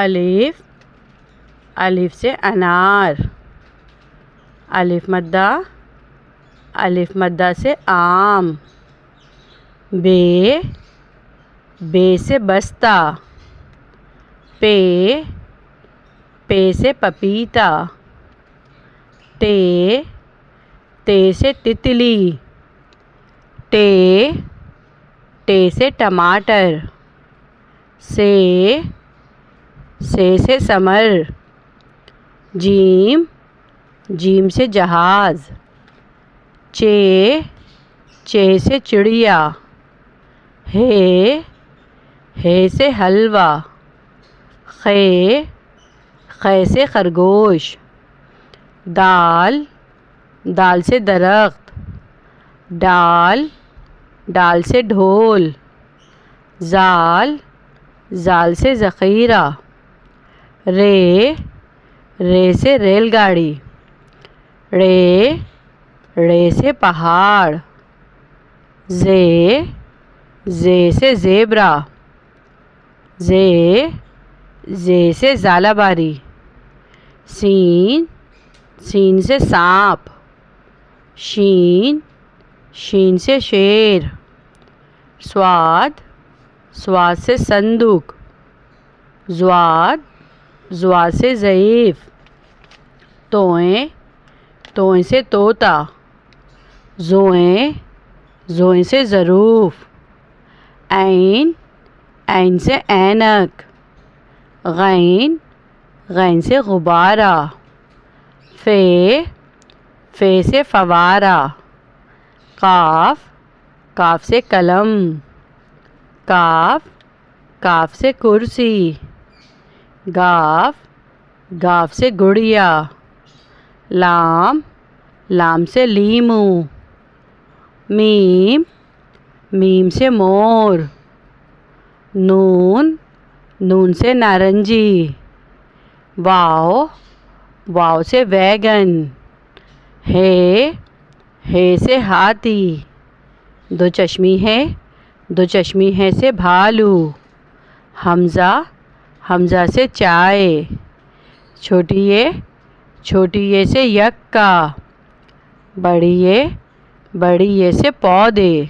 الف، الف سے انار. الف مدہ، الف مدہ سے آم. بے، بے سے بستہ. پے، پے سے پپیتا. تے، تے سے تتلی. ٹے، ٹے سے ٹماٹر. سے، سے ثمر. جیم، جیم سے جہاز. چے، چے سے چڑیا. ہے، ہے سے حلوہ. خے، خے سے خرگوش. دال، دال سے درخت. ڈال، ڈال سے ڈھول. زال، زال سے ذخیرہ. رے، رے سے ریل گاڑی. ڑے، ڑے سے پہاڑ. زے، زے سے زیبرا. زے، زے سے زالہ باری. سین، سین سے سانپ. شین، شین سے شیر. صاد، صاد سے صندوق. ضاد، ضاد سے ضعیف. توئیں، توئیں سے طوطا. زوئیں، زوئیں سے ظروف. عین، عین سے اینک. غین، غین سے غبارہ. فے، فے سے فوارہ. قاف، کاف سے قلم. کاف، کاف سے کرسی. گاف، گاف سے گڑیا. لام، لام سے لیمو. میم، میم سے مور. نون، نون سے نارنجی. واو، واو سے ویگن. ہے، ہے سے ہاتھی. دو چشمی ہے، دو چشمی ہے سے بھالو. حمزہ، حمزہ سے چائے. چھوٹی یہ، چھوٹی یہ سے یکا. بڑی یہ، بڑی یہ سے پودے.